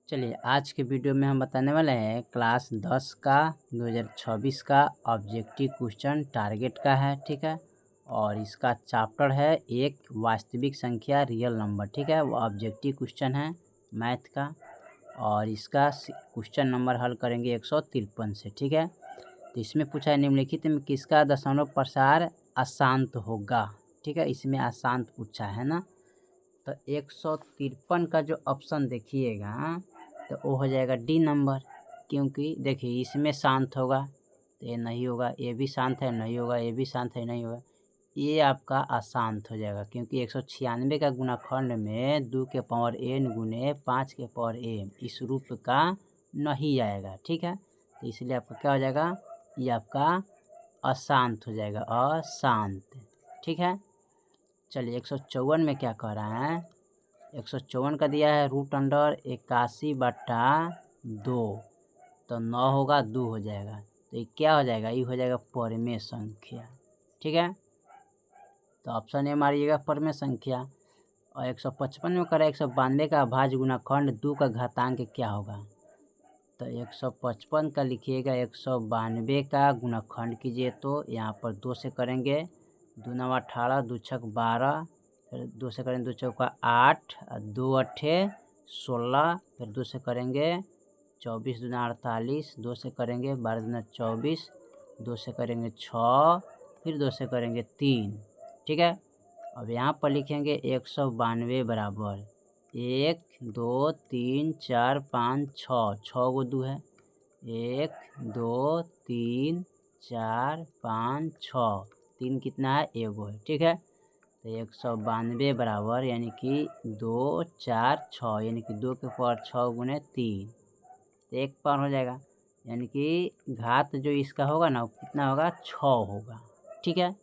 चलिए आज के वीडियो में हम बताने वाले हैं क्लास 10 का 2026 का ऑब्जेक्टिव क्वेश्चन टारगेट का है। ठीक है, और इसका चैप्टर है एक वास्तविक संख्या रियल नंबर। ठीक है, वो ऑब्जेक्टिव क्वेश्चन है मैथ का, और इसका क्वेश्चन नंबर हल करेंगे 153 से। ठीक है, तो इसमें पूछा है निम्नलिखित में किसका दशमलव प्रसार अशांत होगा। ठीक है, इसमें अशांत पूछा है ना, तो 153 का जो ऑप्शन देखिएगा तो वो हो जाएगा डी नंबर, क्योंकि देखिए इसमें शांत होगा तो ये नहीं होगा, ये भी शांत है नहीं होगा, ये भी शांत है नहीं होगा, ये आपका अशांत हो जाएगा। क्योंकि 196 का गुणाखंड में 2 के पावर n गुने 5 के पावर m इस रूप का नहीं आएगा। ठीक है, तो इसलिए आपका क्या हो जाएगा, ये आपका अशांत हो जाएगा, अशांत। ठीक है, चलिए 154 में क्या कह रहा है, 154 का दिया है √81/2, तो 9 होगा 2 हो जाएगा, तो ये क्या हो जाएगा, ये हो जाएगा परमेय संख्या। ठीक है, तो ऑप्शन ए मारिएगा परमेय संख्या। और 155 में करा 192 का अभाज्य गुणाखंड 2 का घातांक क्या होगा, तो 155 का लिखिएगा 192 का गुणाखंड कीजिए, तो यहाँ पर 2 से करेंगे, 2 9 18, 2 6 12, फिर 2 से करेंगे 2 चौका 8, 2 अट्ठे 16, फिर 2 से करेंगे 24 दूना 48, 2 से करेंगे 12 दूना 24, 2 से करेंगे 6, फिर 2 से करेंगे 3। ठीक है, अब यहाँ पर लिखेंगे 192 बराबर 1 2 3 4 5 6, 6 गो 2 है, 1 2 3 4 5 6, 3 कितना है, 1 गो है। ठीक है, तो 192 बराबर यानी कि 2 4 6, यानी कि 2 के पावर 6 गुने 3, तो 1 पावर हो जाएगा, यानी कि घात जो इसका होगा ना वो कितना होगा, 6 होगा। ठीक है,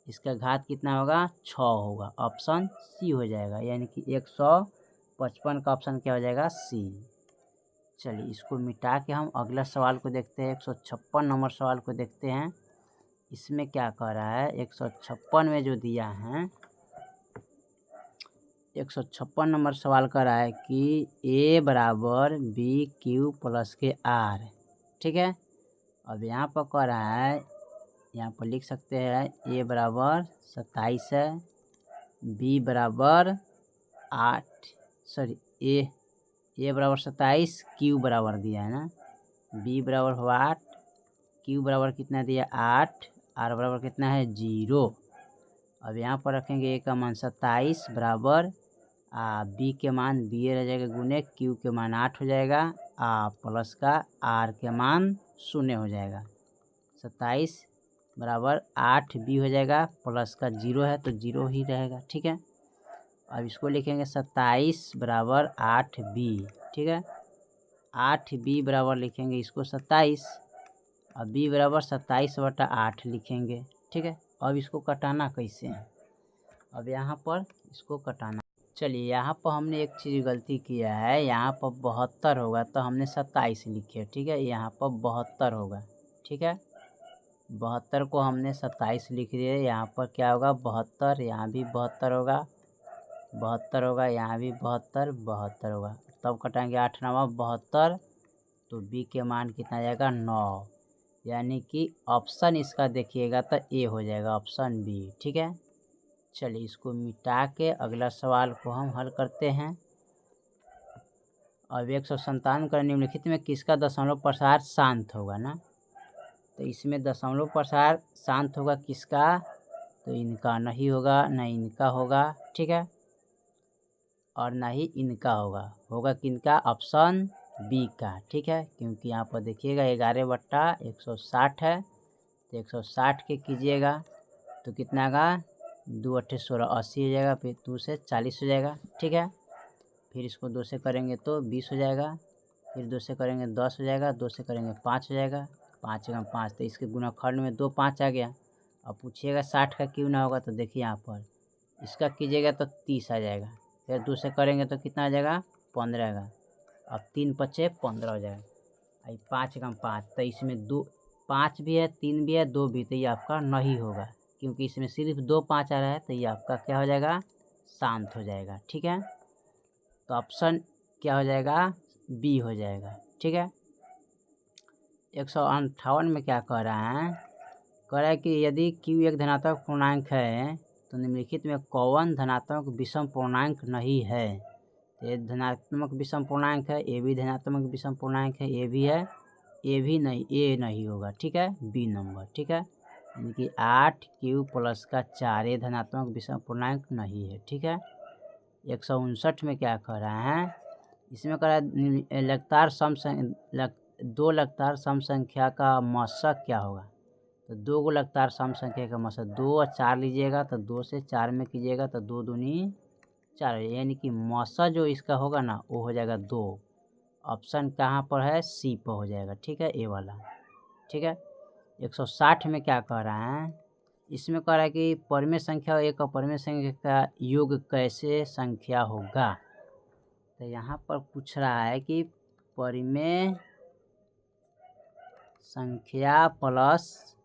इसका घात कितना होगा, 6 होगा, ऑप्शन सी हो जाएगा, यानी कि 155 का ऑप्शन क्या हो जाएगा, सी। चलिए इसको मिटा के हम अगला सवाल को देखते हैं, 156 नंबर सवाल को देखते हैं। इसमें क्या कह रहा है, 156 में जो दिया है 156 नंबर सवाल कर रहा है कि a बराबर बी क्यू प्लस के आर। ठीक है, अब यहाँ पर कह रहा है, यहाँ पर लिख सकते हैं a बराबर 27 है, b बराबर 8, सॉरी a बराबर 27, q बराबर दिया है ना, b बराबर हो 8, q बराबर कितना दिया 8, r बराबर कितना है 0। अब यहाँ पर रखेंगे a का मान 27 बराबर बी के मान बी रह जाएगा गुने क्यू के मान 8 हो जाएगा, प्लस का आर के मान 0 हो जाएगा, 27 बराबर 8 बी हो जाएगा, प्लस का 0 है तो 0 ही रहेगा। ठीक है, अब इसको लिखेंगे 27 बराबर 8 बी। ठीक है, 8 बी बराबर लिखेंगे इसको 27, अब बी बराबर 27/8 लिखेंगे। ठीक है, अब इसको कटाना कैसे है, अब यहाँ पर इसको कटाना, चलिए यहाँ पर हमने एक चीज़ गलती किया है, यहाँ पर 72 होगा तो हमने 27 लिखे। ठीक है, यहाँ पर 72 होगा। ठीक है, 72 को हमने 27 लिख दिए, यहाँ पर क्या होगा 72, यहाँ भी 72 होगा, 72 होगा, यहाँ भी 72 72 होगा, तब कटाएंगे 8 9 72, तो बी के मान कितना जाएगा 9, यानी कि ऑप्शन इसका देखिएगा तो ए हो जाएगा, ऑप्शन बी। ठीक है, चलिए इसको मिटा के अगला सवाल को हम हल करते हैं। अब 157 का निम्नलिखित में किसका दशमलव प्रसार शांत होगा ना, तो इसमें दशमलव प्रसार शांत होगा किसका, तो इनका नहीं होगा, न इनका होगा। ठीक है, और ना ही इनका होगा, होगा किनका, ऑप्शन बी का। ठीक है, क्योंकि यहाँ पर देखिएगा 11/160 है, तो 160 के कीजिएगा तो कितना का 2 अट्ठे 16, 80 हो जाएगा, फिर 2 से 40 हो जाएगा। ठीक है, फिर इसको 2 से करेंगे तो 20 हो जाएगा, फिर 2 से करेंगे 10 हो जाएगा, 2 से करेंगे 5 हो जाएगा, 5 का 5, तो इसके गुणाखंड में 2 5 आ गया। अब पूछिएगा 60 का क्यों ना होगा, तो देखिए यहाँ पर इसका कीजिएगा तो 30 आ जाएगा, फिर 2 से करेंगे तो कितना आ जाएगा 15 आएगा, अब 3 पचे 15 हो जाएगा, 5 का 5, तो इसमें 2 5 भी है, 3 भी है, 2 भी, तो ये आपका नहीं होगा, क्योंकि इसमें सिर्फ 2 5 आ रहा है, तो ये आपका क्या हो जाएगा, शांत हो जाएगा। ठीक है, तो ऑप्शन क्या हो जाएगा, बी हो जाएगा। ठीक है, 158 में क्या कह रहा है, कह रहा है कि यदि Q एक धनात्मक पूर्णांक है तो निम्नलिखित में कौन धनात्मक विषम पूर्णांक नहीं है। तो ये धनात्मक विषम पूर्णांक है, ए भी धनात्मक विषम पूर्णांक है, ए भी है, ए भी नहीं, ए नहीं होगा। ठीक है, बी नंबर। ठीक है, यानी कि 8Q प्लस का 4 ये धनात्मक विषम पूर्णांक नहीं है। ठीक है, 159 में क्या कह रहा है, इसमें कह रहा है लगातार दो लगातार सम संख्या का मशक क्या होगा। तो दो को लगातार सम संख्या का मशक 2 और 4 लीजिएगा तो 2 से 4 में कीजिएगा तो 2 दूनी 4, यानी कि मशक जो इसका होगा ना वो हो जाएगा 2। ऑप्शन कहाँ पर है, सी पर हो जाएगा। ठीक है, ए वाला। ठीक है, 160 में क्या कह रहा है, इसमें कह रहा है कि परिमेय संख्या और एक अपरिमेय संख्या का योग कैसे संख्या होगा। तो यहाँ पर पूछ रहा है कि परिमेय संख्या प्लस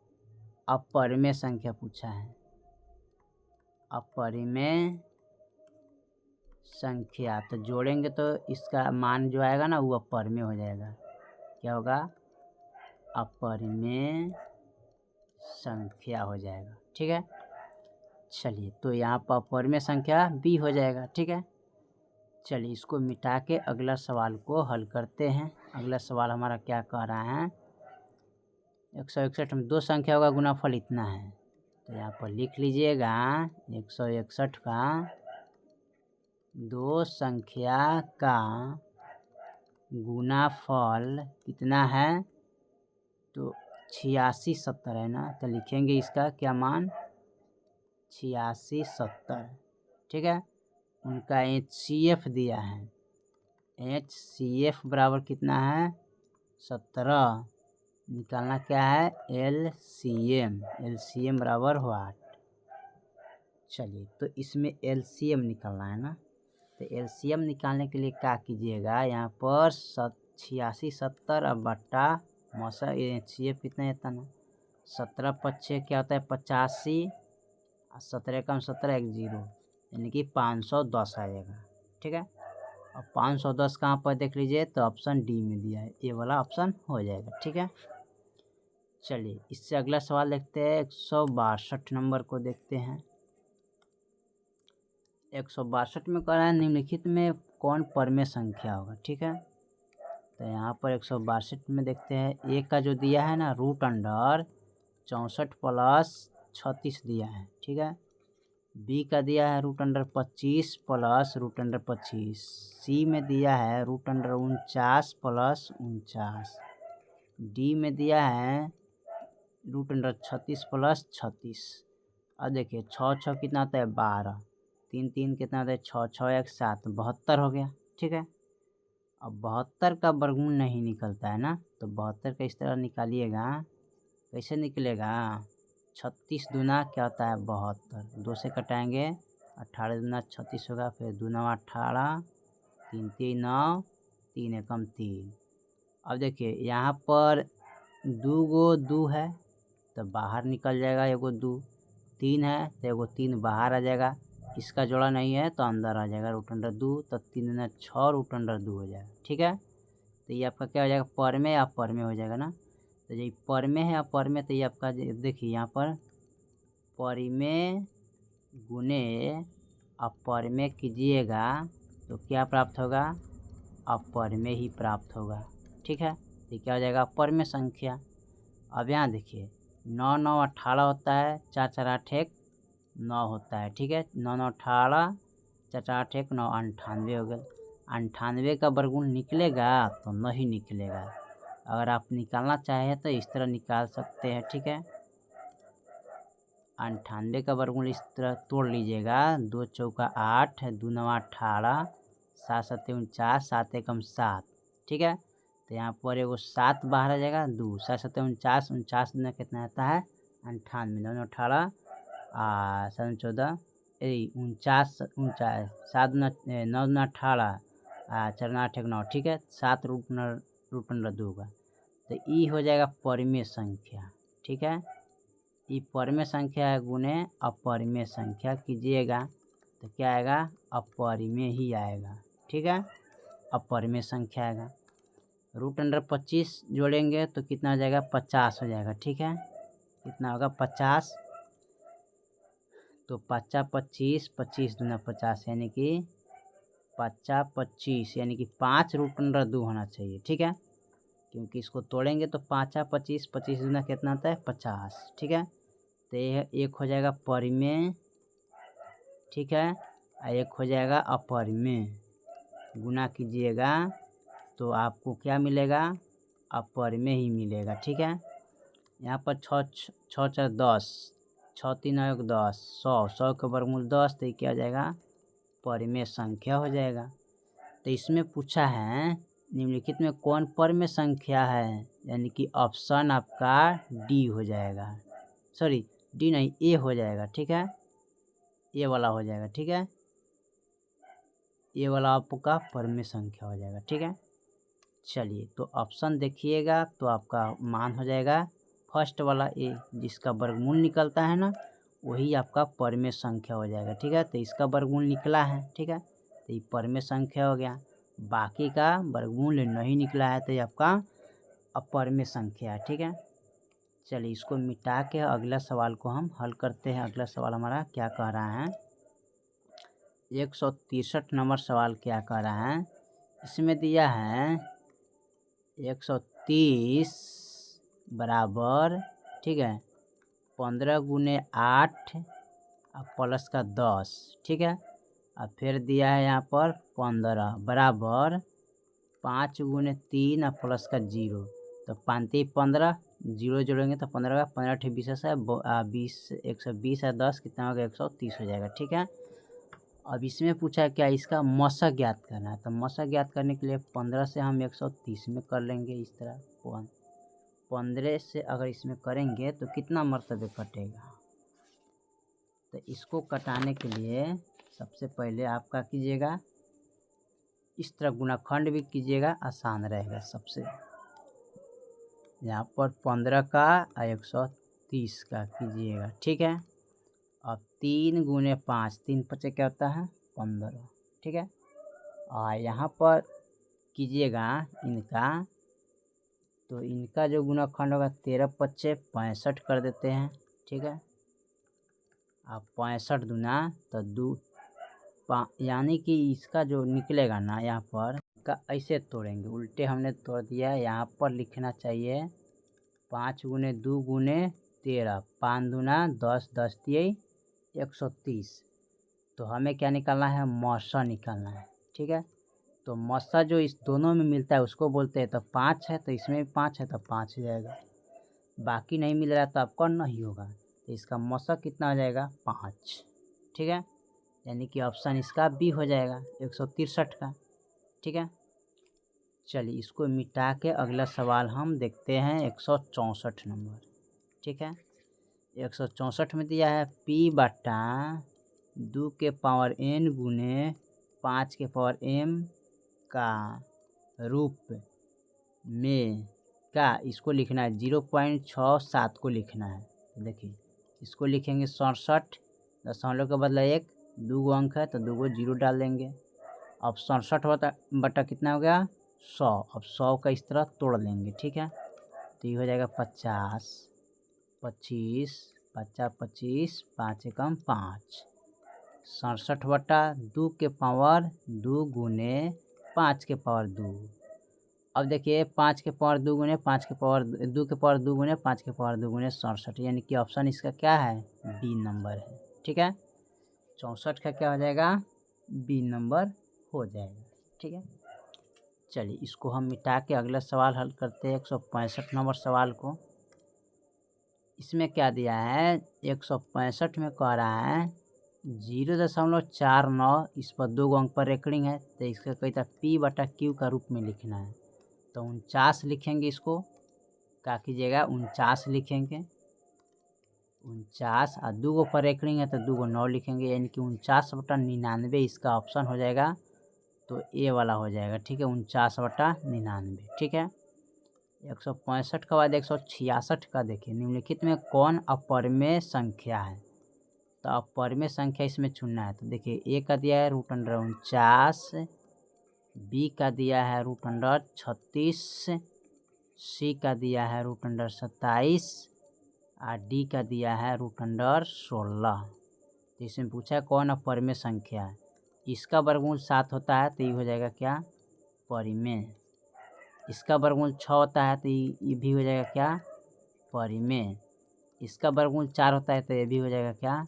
अपरिमेय संख्या पूछा है। अपरिमेय संख्या तो जोड़ेंगे तो इसका मान जो आएगा ना वो अपरिमेय हो जाएगा। क्या होगा, अपरिमेय संख्या हो जाएगा। ठीक है, चलिए तो यहाँ पर अपरिमेय संख्या बी हो जाएगा। ठीक है, चलिए इसको मिटा के अगला सवाल को हल करते हैं। अगला सवाल हमारा क्या कह रहा है, 161 में दो संख्या का गुणाफल इतना है। तो यहाँ पर लिख लीजिएगा 161 का दो संख्या का गुणाफल कितना है, तो 86 70 है ना। तो लिखेंगे इसका क्या मान, 86 70। ठीक है, उनका HCF दिया है, HCF बराबर कितना है 17। निकालना क्या है, LCM बराबर हो 8। चलिए तो इसमें LCM निकालना है ना। तो LCM निकालने के लिए क्या कीजिएगा, यहाँ पर 86 70 अब बट्टा मौसा HCF कितना है इतना, 17 पच्चे क्या होता है 85 और 17 कम 17 एक 0, यानी कि 510 आएगा। ठीक है, और 510 कहाँ पर देख लीजिए तो ऑप्शन डी में दिया है, ये वाला ऑप्शन हो जाएगा। ठीक है, चलिए इससे अगला सवाल देखते हैं। 162 नंबर को देखते हैं। 162 में कह रहा है निम्नलिखित में कौन परिमेय संख्या होगा। ठीक है, तो यहाँ पर 162 में देखते हैं, ए का जो दिया है ना √64 प्लस 36 दिया है। ठीक है, बी का दिया है √25 प्लस √25, सी में दिया है √49 प्लस 49, डी में दिया है √36 प्लस 36। अब देखिए 6 6 कितना आता है 12, 3 3 कितना आता है 6 6 1 7, 72 हो गया। ठीक है, अब 72 का वर्गमूल नहीं निकलता है ना, तो 72 का इस तरह निकालिएगा, कैसे निकलेगा, 36 दूना क्या होता है 72, 2 से कटाएंगे 18 दूना 36 होगा, फिर 2 9 18, 3 3 9, 3 एकम 3। अब देखिए यहाँ पर 2 गो 2 है तो बाहर निकल जाएगा, एगो 2, 3 है तो एगो 3 बाहर आ जाएगा, इसका जोड़ा नहीं है तो अंदर आ जाएगा √2, तो 3 दूना 6 √2 हो जाएगा। ठीक है, तो ये आपका क्या हो जाएगा, परिमेय अपरिमेय हो जाएगा ना। तो ये परिमेय है अपरिमेय, तो ये आपका देखिए यहाँ पर परिमेय गुने अपरिमेय कीजिएगा तो क्या प्राप्त होगा, अपरिमेय ही प्राप्त होगा। ठीक है, तो क्या हो जाएगा अपरिमेय संख्या। अब यहाँ देखिए 9 9 18 होता है, 4 4 8 1 9 होता है। ठीक है, 9 9 18, 4 4 8 1 9, 98 हो गया। 98 का वर्गमूल निकलेगा तो नहीं निकलेगा, अगर आप निकालना चाहें तो इस तरह निकाल सकते हैं। ठीक है, 98 का वर्गमूल इस तरह तोड़ लीजिएगा, 2 चौका 8, 2 9 18, 7 7 49, 7 एकम 7। ठीक है, तो यहाँ पर एगो 7 बाहर आ जाएगा, 2 7 7 49, 49 दूना कितना आता है 98, 9 18 7 14 49 49, 7 9 9 18 4 8 1 9। ठीक है, 7 √2 का, तो ये हो जाएगा परिमेय संख्या। ठीक है, ये परिमेय संख्या है गुने अपरिमेय संख्या कीजिएगा तो क्या आएगा, अपरिमेय ही आएगा। ठीक है, अपरिमेय संख्या आएगा। √25 जोड़ेंगे तो कितना हो जाएगा, 50 हो जाएगा। ठीक है, कितना होगा, 50। तो 5 25, 25 दूना 50, यानी कि 5 25, यानी कि 5√2 होना चाहिए। ठीक है, क्योंकि इसको तोड़ेंगे तो 5 25, 25 दूना कितना होता है, 50। ठीक है, तो यह एक हो जाएगा परिमेय। ठीक है, और एक हो जाएगा अपरिमेय। गुना कीजिएगा तो आपको क्या मिलेगा, अपरिमेय ही मिलेगा। ठीक है, यहाँ पर 6 4 10, 6 3 1 10, 100 के वर्गमूल 10, तो ये क्या हो जाएगा, परिमेय संख्या हो जाएगा। तो इसमें पूछा है निम्नलिखित में कौन परिमेय संख्या है, यानी कि ऑप्शन आपका डी हो जाएगा। सॉरी, डी नहीं, ए हो जाएगा। ठीक है, ए वाला हो जाएगा। ठीक है, ये वाला आपका परिमेय संख्या हो जाएगा। ठीक है, चलिए तो ऑप्शन देखिएगा तो आपका मान हो जाएगा फर्स्ट वाला ए, जिसका वर्गमूल निकलता है ना, वही आपका परिमेय संख्या हो जाएगा। ठीक है, तो इसका वर्गमूल निकला है। ठीक है, तो ये परिमेय संख्या हो गया। बाकी का वर्गमूल नहीं निकला है तो ये आपका अपरिमेय संख्या है। ठीक है, चलिए इसको मिटा के अगला सवाल को हम हल करते हैं। अगला सवाल हमारा क्या कह रहा है, 163 नंबर सवाल क्या कह रहा है। इसमें दिया है 130 बराबर, ठीक है, 15 गुने 8 और प्लस का 10। ठीक है, और फिर दिया है यहाँ पर 15 बराबर 5 गुने 3 और प्लस का 0। तो 5 15, 0 जोड़ेंगे तो 15 का 15 20 है 20, 120 है 10, कितना होगा, 130 हो जाएगा। ठीक है, अब इसमें पूछा है क्या, इसका मशक ज्ञात करना है। तो मशक ज्ञात करने के लिए 15 से हम 130 में कर लेंगे। इस तरह 15 से अगर इसमें करेंगे तो कितना मरतबे कटेगा। तो इसको कटाने के लिए सबसे पहले आप क्या कीजिएगा, इस तरह गुणाखंड भी कीजिएगा, आसान रहेगा। सबसे यहाँ पर 15 का और 130 का कीजिएगा। ठीक है, अब 3 गुने 5, 3 पचे क्या होता है, 15। ठीक है, और यहाँ पर कीजिएगा इनका, तो इनका जो गुणाखंड होगा 13 पचे 65 कर देते हैं। ठीक है, अब 65 दूना तो 2, यानी कि इसका जो निकलेगा ना, यहाँ पर का ऐसे तोड़ेंगे, उल्टे हमने तोड़ दिया। यहाँ पर लिखना चाहिए 5 गुने 2 गुने 13, 5 दूना 10, 10 दिए 130। तो हमें क्या निकालना है, मौसा निकालना है। ठीक है, तो मौसा जो इस दोनों में मिलता है उसको बोलते हैं। तो 5 है तो इसमें भी 5 है तो 5 हो जाएगा। बाकी नहीं मिल रहा तो आपका नहीं होगा, तो इसका मौसा कितना हो जाएगा, 5। ठीक है, यानी कि ऑप्शन इसका बी हो जाएगा, 163 का। ठीक है, चलिए इसको मिटा के अगला सवाल हम देखते हैं, 164 नंबर। ठीक है, 164 में दिया है p बटा 2 के पावर n गुने 5 के पावर m का रूप में का, इसको लिखना है 0.67 को लिखना है। देखिए इसको लिखेंगे 67, दशमलव के बदला 1, 2 अंक है तो 2 जीरो डाल देंगे। अब 67 बटा कितना हो गया, 100। अब 100 का इस तरह तोड़ लेंगे। ठीक है, तो ये हो जाएगा 50, 25, 50 25, 5 एकम 5, 67 बटा 2 के पावर 2 गुने 5 के पावर 2। अब देखिए 5 के पावर 2 गुने 5 के पावर 2 के पावर 2 गुने 5 के पावर 2 गुने 67, यानी कि ऑप्शन इसका क्या है, बी नंबर है। ठीक है, 64 का क्या हो जाएगा, बी नंबर हो जाएगा। ठीक है, चलिए इसको हम मिटा के अगला सवाल हल करते हैं, 165 नंबर सवाल को। इसमें क्या दिया है, 165 में कह रहा है 0.49, इस पर 2 अंक पर रेकरिंग है तो इसका कहता p बटा q का रूप में लिखना है। तो 49 लिखेंगे, इसको क्या कीजिएगा, 49 लिखेंगे, 49 और 2 पर रेकरिंग है तो 2 9 लिखेंगे, यानी कि 49 बटा 99 इसका ऑप्शन हो जाएगा। तो ए वाला हो जाएगा। ठीक है, 49 बटा 99। ठीक है, 165 के बाद 166 का देखिए, निम्नलिखित में कौन अपरिमेय संख्या है। तो अपरिमेय संख्या इसमें चुनना है। तो देखिए ए का दिया है √49 बी का दिया है √36, सी का दिया है √27 और डी का दिया है √16। तो इसमें पूछा है कौन अपरिमेय संख्या है। इसका वर्गमूल 7 होता है तो ये हो जाएगा क्या, परिमेय। इसका वर्गमूल 6 होता है तो ये भी हो जाएगा क्या, परिमेय। इसका वर्गमूल 4 होता है तो ये भी हो जाएगा क्या,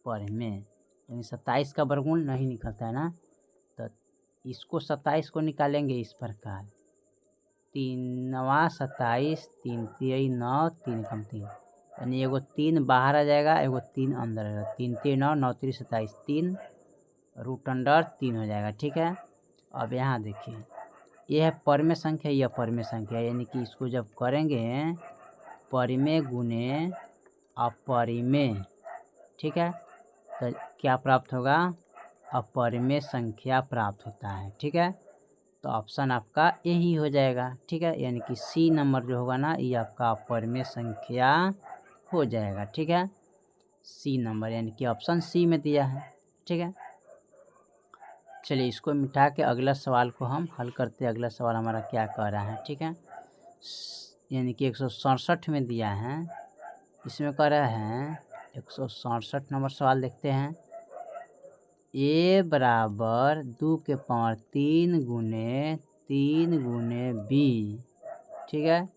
परिमेय। यानी 27 का वर्गमूल नहीं निकलता है ना, तो इसको 27 को निकालेंगे इस प्रकार, 3 27, 3 3 9, 3 कम 3, यानी एगो 3 बाहर आ जाएगा, एगो 3 अंदर आएगा, 3 3 9, 9 3 27, 3 √3 हो जाएगा। ठीक है, अब यहाँ देखिए ये है परिमेय संख्या, यह अपरिमेय संख्या, यानी कि इसको जब करेंगे परिमेय गुने अपरिमेय, ठीक है, तो क्या प्राप्त होगा, अपरिमेय संख्या प्राप्त होता है। ठीक है, तो ऑप्शन आपका यही हो जाएगा। ठीक है, यानी कि सी नंबर जो होगा ना ये आपका अपरिमेय संख्या हो जाएगा। ठीक है, सी नंबर यानी कि ऑप्शन सी में दिया है। ठीक है, चलिए इसको मिटा के अगला सवाल को हम हल करते हैं। अगला सवाल हमारा क्या कह रहा है। ठीक है, यानी कि 167 में दिया है, इसमें कह रहा है 167 नंबर सवाल देखते हैं। ए बराबर 2 के पावर 3 गुने 3 गुने बी। ठीक है,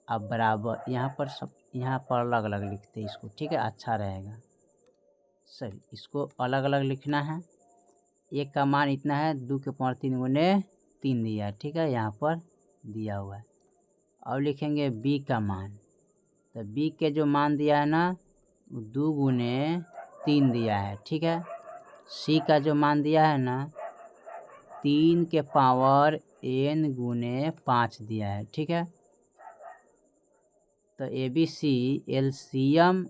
अब बराबर यहाँ पर अलग अलग लिखते हैं इसको। ठीक है, अच्छा रहेगा। सही, इसको अलग अलग लिखना है। ए का मान इतना है, 2 के पावर 3 गुने 3 दिया है। ठीक है, यहाँ पर दिया हुआ है। अब लिखेंगे बी का मान, तो बी के जो मान दिया है ना 2 गुने 3 दिया है। ठीक है, सी का जो मान दिया है ना 3 के पावर n गुने 5 दिया है। ठीक है, तो ए बी सी एलसीएम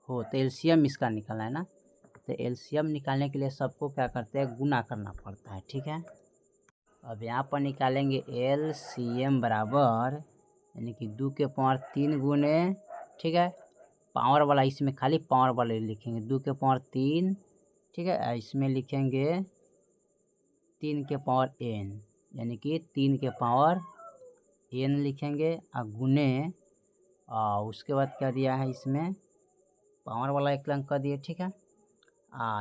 हो, तो एलसीएम इसका निकालना है ना, तो एलसीएम निकालने के लिए सबको क्या करते हैं, गुना करना पड़ता है। ठीक है, अब यहाँ पर निकालेंगे एलसीएम बराबर, यानी कि 2 के पावर 3 गुने, ठीक है, पावर वाला इसमें खाली पावर वाले लिखेंगे, 2 के पावर 3। ठीक है, इसमें लिखेंगे 3 के पावर n, यानी कि 3 के पावर n लिखेंगे और गुने, और उसके बाद क्या दिया है इसमें पावर वाला एक अंक कर दिए। ठीक है,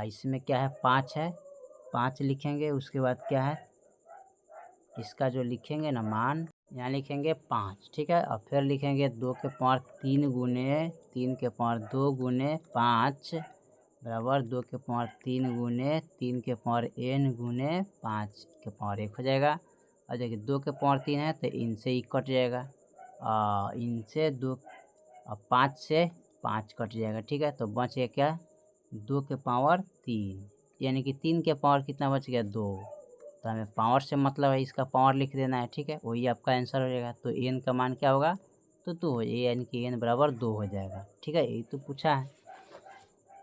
इसमें क्या है 5 है, 5 लिखेंगे। उसके बाद क्या है इसका जो लिखेंगे ना मान, यहाँ लिखेंगे 5। ठीक है, और फिर लिखेंगे 2 के पावर 3 गुने 3 के पावर 2 गुने 5 बराबर 2 के पावर 3 गुने 3 के पावर n गुने 5 के पावर 1 हो जाएगा। और देखिए 2 के पावर 3 है तो इनसे ही कट जाएगा, इनसे 2 और 5 से 5 कट जाएगा। ठीक है, तो बच गया क्या, 2 के पावर 3, यानी कि 3 के पावर कितना बच गया, 2। तो हमें पावर से मतलब है, इसका पावर लिख देना है। ठीक है, वही आपका आंसर हो जाएगा। तो n का मान क्या होगा, तो 2 हो जाएगा, यानी कि n बराबर 2 हो जाएगा। ठीक है, यही तो पूछा है।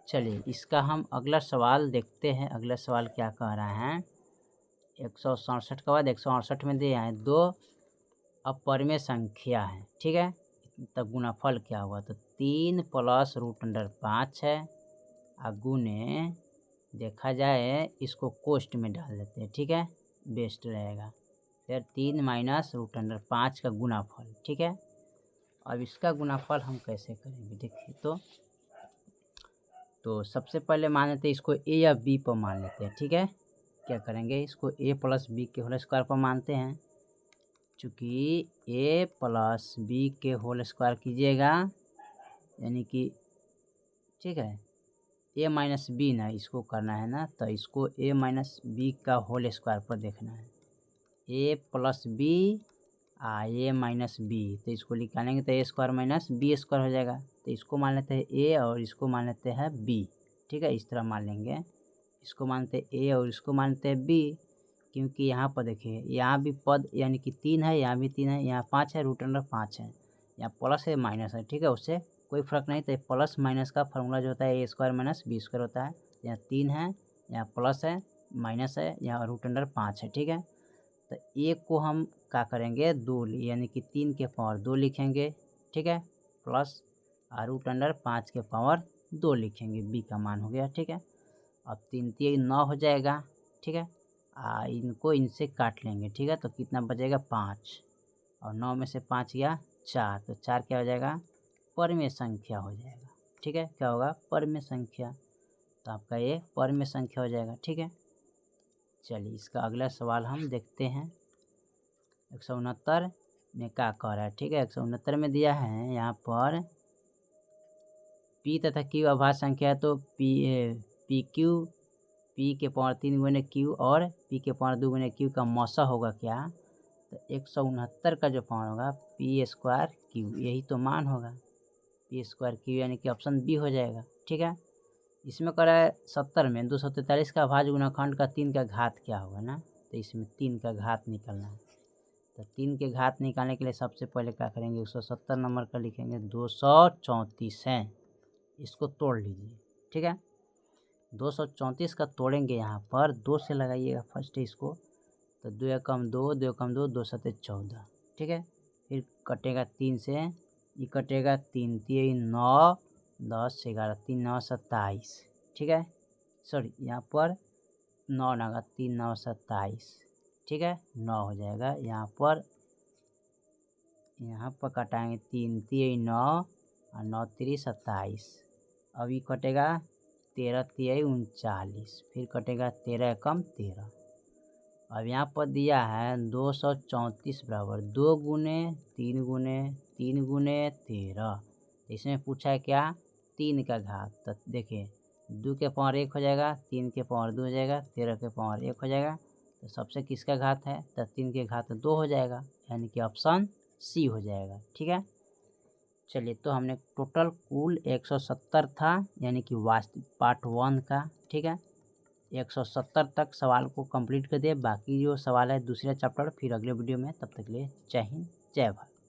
चलिए इसका हम अगला सवाल देखते हैं। अगला सवाल क्या कह रहा है, 167 के बाद 168 में दिया है 2 अपरिमेय संख्या है। ठीक है, तब गुणाफल क्या हुआ, तो 3 प्लस √5 है, और गुने देखा जाए इसको कोष्ट में डाल देते हैं। ठीक है, बेस्ट रहेगा। फिर 3 माइनस √5 का गुणाफल। ठीक है, अब इसका गुणाफल हम कैसे करेंगे देखिए, तो सबसे पहले मान लेते हैं इसको ए या बी पर मान लेते हैं। ठीक है, क्या करेंगे, इसको ए प्लस बी के होल स्क्वायर पर मानते हैं। चूँकि ए प्लस बी के होल स्क्वायर कीजिएगा, यानी कि ठीक है ए माइनस बी ना इसको करना है ना, तो इसको ए माइनस बी का होल स्क्वायर पर देखना है। ए प्लस बी ए माइनस बी, तो इसको निकालेंगे तो ए स्क्वायर माइनस बी स्क्वायर हो जाएगा। तो इसको मान लेते हैं ए और इसको मान लेते हैं बी। ठीक है, इस तरह मान लेंगे, इसको मानते हैं ए और इसको मानते हैं बी, क्योंकि यहाँ पर देखिए यहाँ भी पद यानी कि 3 है, यहाँ भी 3 है, यहाँ 5 है, √5 है, यहाँ प्लस है माइनस है। ठीक है, उससे कोई फ़र्क नहीं। तो प्लस माइनस का फार्मूला जो होता है ए स्क्वायर माइनस बी स्क्वायर होता है। यहाँ 3 है, यहाँ प्लस है, माइनस है, यहाँ √5 है। ठीक है, तो एक को हम क्या करेंगे 2, यानी कि 3 के पावर 2 लिखेंगे। ठीक है, प्लस √5 के पावर 2 लिखेंगे, बी का मान हो गया। ठीक है, अब 3 3 9 हो जाएगा। ठीक है, इनको इनसे काट लेंगे, ठीक है। तो कितना बचेगा 5 और 9 में से 5 गया 4, तो 4 क्या हो जाएगा परमेय संख्या हो जाएगा, ठीक है। क्या होगा परमेय संख्या, तो आपका ये परमेय संख्या हो जाएगा, ठीक है। चलिए इसका अगला सवाल हम देखते हैं। 169 में क्या कह रहा है, ठीक है। 169 में दिया है यहाँ पर पी तथा क्यू अभाज्य संख्या है, तो पी क्यू पी के पावर 3 गुने क्यू और पी के पावर 2 गुने क्यू का मौसा होगा क्या, तो 169 का जो पावर होगा पी स्क्वायर क्यू, यही तो मान होगा पी स्क्वायर क्यू, यानी कि ऑप्शन बी हो जाएगा, ठीक है। इसमें कह रहा है 70 में 243 का अभाज्य गुणनखंड का 3 का घात क्या होगा ना, तो इसमें 3 का घात निकालना है। तो 3 के घात निकालने के लिए सबसे पहले क्या करेंगे, 170 नंबर का लिखेंगे 234 है, इसको तोड़ लीजिए, ठीक है। 234 का तोड़ेंगे, यहाँ पर 2 से लगाइएगा फर्स्ट इसको, तो 2 एकम 2, 2 एकम 2, 2 सते 14, ठीक है। फिर कटेगा 3 से, ये कटेगा 3 3 9 10 11, 3 9 27, ठीक है। सॉरी यहाँ पर 9 लगा, 3 9 27, ठीक है, 9 हो जाएगा। यहाँ पर कटाएंगे 3 3 9 और 9 3 27, अब ये कटेगा 13 3 39, फिर कटेगा 13 एकम 13। अब यहाँ पर दिया है 234 बराबर 2 गुने 3 गुने 3 गुने 13, इसमें पूछा है क्या 3 का घात, तो देखिए 2 के पावर 1 हो जाएगा, 3 के पावर 2 हो जाएगा, 13 के पावर 1 हो जाएगा, तो सबसे किसका घात है, तो 3 के घात 2 हो जाएगा, यानी कि ऑप्शन सी हो जाएगा, ठीक है। चलिए तो हमने टोटल कुल 170 था, यानी कि वास्तविक पार्ट 1 का, ठीक है। 170 तक सवाल को कंप्लीट कर दिए, बाकी जो सवाल है दूसरे चैप्टर फिर अगले वीडियो में, तब तक के लिए जय हिंद जय भारत।